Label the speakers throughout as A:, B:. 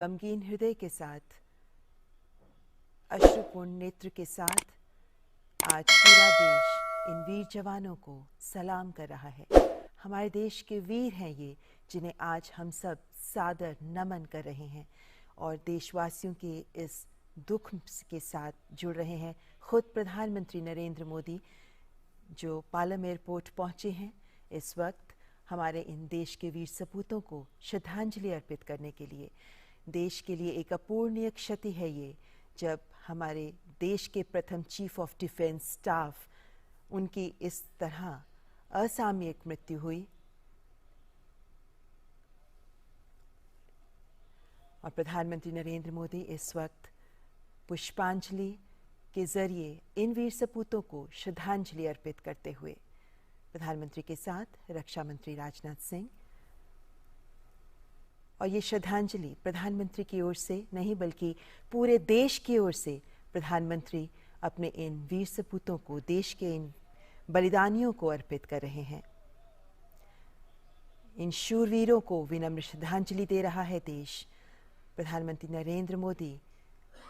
A: गमगीन हृदय के साथ, अश्रुपूर्ण नेत्र के साथ आज पूरा देश इन वीर जवानों को सलाम कर रहा है। हमारे देश के वीर हैं ये, जिन्हें आज हम सब सादर नमन कर रहे हैं और देशवासियों के इस दुख के साथ जुड़ रहे हैं। खुद प्रधानमंत्री नरेंद्र मोदी जो पालम एयरपोर्ट पहुंचे हैं इस वक्त हमारे इन देश के वीर सपूतों को श्रद्धांजलि अर्पित करने के लिए। देश के लिए एक अपूर्णीय क्षति है ये, जब हमारे देश के प्रथम चीफ ऑफ डिफेंस स्टाफ उनकी इस तरह असामयिक मृत्यु हुई और प्रधानमंत्री नरेंद्र मोदी इस वक्त पुष्पांजलि के जरिए इन वीर सपूतों को श्रद्धांजलि अर्पित करते हुए प्रधानमंत्री के साथ रक्षा मंत्री राजनाथ सिंह, और ये श्रद्धांजलि प्रधानमंत्री की ओर से नहीं बल्कि पूरे देश की ओर से प्रधानमंत्री अपने इन वीर सपूतों को, देश के इन बलिदानियों को अर्पित कर रहे हैं। इन शूरवीरों को विनम्र श्रद्धांजलि दे रहा है देश। प्रधानमंत्री नरेंद्र मोदी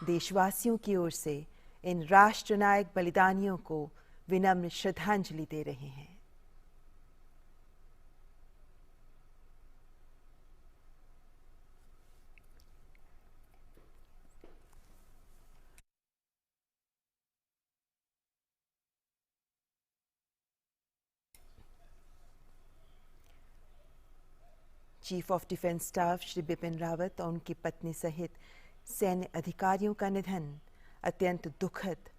A: देशवासियों की ओर से इन राष्ट्रनायक बलिदानियों को विनम्र श्रद्धांजलि दे रहे हैं। Chief of defence staff Shri Bipin Rawat और उनकी पत्नी सहित सैन्य अधिकारियों का निधन अत्यंत दुखद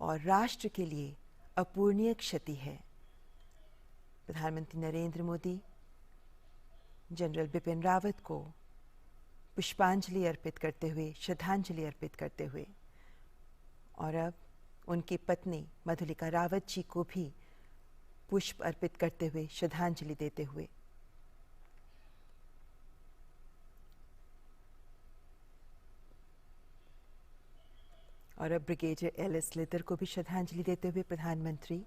A: और राष्ट्र के लिए अपूर्णीय क्षति है। प्रधानमंत्री नरेंद्र मोदी जनरल बिपिन रावत को पुष्पांजलि अर्पित करते हुए, श्रद्धांजलि अर्पित करते हुए, और अब उनकी पत्नी मधुलिका रावत जी को भी पुष्प अर्पित करते हुए, श्रद्धांजलि देते हुए, और अब ब्रिगेडियर एल.एस. लितर को भी श्रद्धांजलि देते हुए प्रधानमंत्री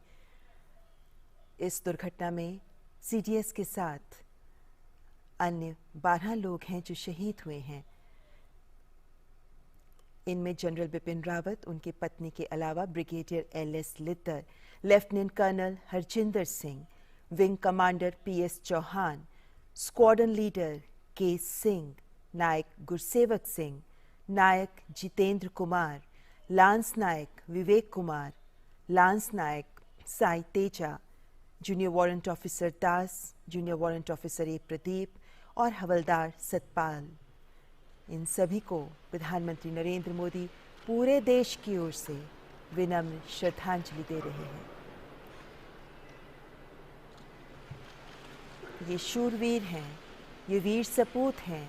A: इस दुर्घटना में सीडीएस के साथ अन्य 12 लोग हैं जो शहीद हुए हैं। इनमें जनरल बिपिन रावत, उनकी पत्नी के अलावा brigadier L S. Lidder, lieutenant colonel Harjinder Singh, wing commander P S. Chauhan, squadron leader K Singh, Naik Gursewak Singh, Naik Jitendra Kumar, lance Naik Vivek Kumar, lance Naik Sai Teja, junior warrant officer Das, junior warrant officer A Pradeep और हवलदार सतपाल, इन सभी को प्रधानमंत्री नरेंद्र मोदी पूरे देश की ओर से विनम्र श्रद्धांजलि दे रहे हैं। ये शूरवीर हैं, ये वीर सपूत हैं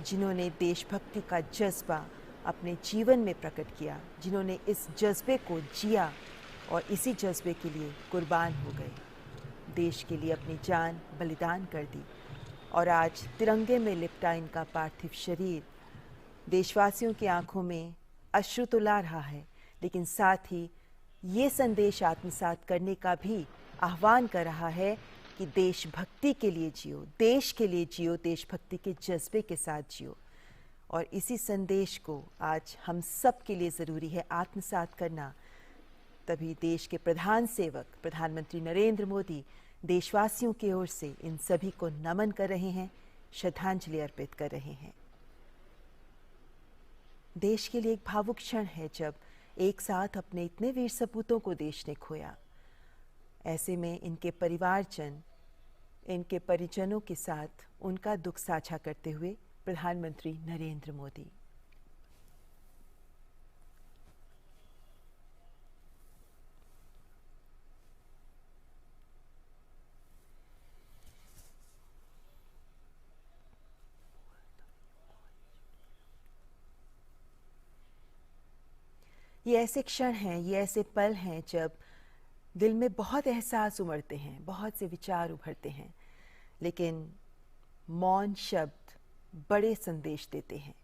A: जिन्होंने देशभक्ति का जज्बा अपने जीवन में प्रकट किया, जिन्होंने इस जज्बे को जिया और इसी जज्बे के लिए कुर्बान हो गए, देश के लिए अपनी जान बलिदान कर दी। और आज तिरंगे में लिपटा इनका पार्थिव शरीर देशवासियों की आंखों में अश्रु तो ला रहा है, लेकिन साथ ही ये संदेश आत्मसात करने का भी आह्वान कर रहा है कि देशभक्ति के लिए जियो, देश के लिए जियो, देशभक्ति के जज्बे के साथ जियो। और इसी संदेश को आज हम सब के लिए ज़रूरी है आत्मसात करना। तभी देश के प्रधान सेवक प्रधानमंत्री नरेंद्र मोदी देशवासियों की ओर से इन सभी को नमन कर रहे हैं, श्रद्धांजलि अर्पित कर रहे हैं। देश के लिए एक भावुक क्षण है जब एक साथ अपने इतने वीर सपूतों को देश ने खोया। ऐसे में इनके परिवारजन, इनके परिजनों के साथ उनका दुख साझा करते हुए प्रधानमंत्री नरेंद्र मोदी। ये ऐसे क्षण हैं, ये ऐसे पल हैं जब दिल में बहुत एहसास उमड़ते हैं, बहुत से विचार उभरते हैं, लेकिन मौन शब्द बड़े संदेश देते हैं।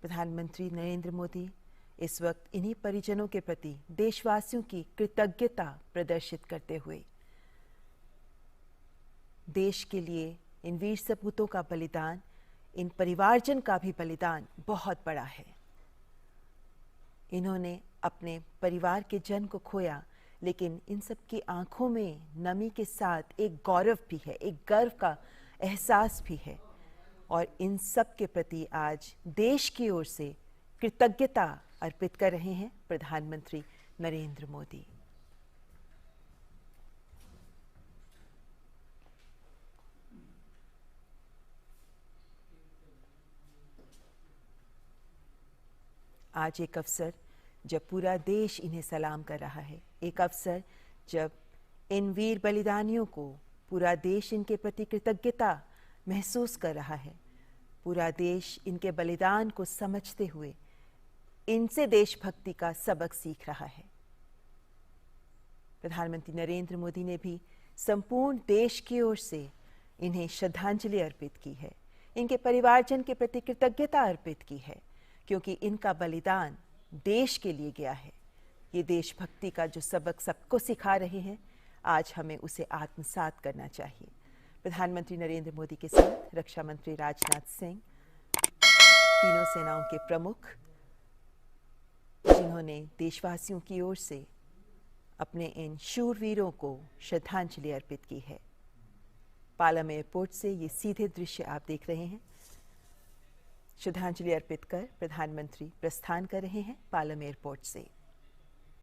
A: प्रधानमंत्री नरेंद्र मोदी इस वक्त इन्हीं परिजनों के प्रति देशवासियों की कृतज्ञता प्रदर्शित करते हुए देश के लिए इन वीर सपूतों का बलिदान इन परिवारजन का भी बलिदान बहुत बड़ा है। इन्होंने अपने परिवार के जन को खोया, लेकिन इन सब की आंखों में नमी के साथ एक गौरव भी है, एक गर्व का एहसास भी है। और इन सब के प्रति आज देश की ओर से कृतज्ञता अर्पित कर रहे हैं प्रधानमंत्री नरेंद्र मोदी। आज एक अवसर जब पूरा देश इन्हें सलाम कर रहा है, एक अवसर जब इन वीर बलिदानियों को पूरा देश इनके प्रति कृतज्ञता महसूस कर रहा है, पूरा देश इनके बलिदान को समझते हुए इनसे देशभक्ति का सबक सीख रहा है। प्रधानमंत्री नरेंद्र मोदी ने भी संपूर्ण देश की ओर से इन्हें श्रद्धांजलि अर्पित की है, इनके परिवारजन के प्रति कृतज्ञता अर्पित की है, क्योंकि इनका बलिदान देश के लिए गया है। ये देशभक्ति का जो सबक सबको सिखा रहे हैं, आज हमें उसे आत्मसात करना चाहिए। प्रधानमंत्री नरेंद्र मोदी के साथ रक्षा मंत्री राजनाथ सिंह, तीनों सेनाओं के प्रमुख, जिन्होंने देशवासियों की ओर से अपने इन शूरवीरों को श्रद्धांजलि अर्पित की है। पालम एयरपोर्ट से ये सीधे दृश्य आप देख रहे हैं। श्रद्धांजलि अर्पित कर प्रधानमंत्री प्रस्थान कर रहे हैं पालम एयरपोर्ट से।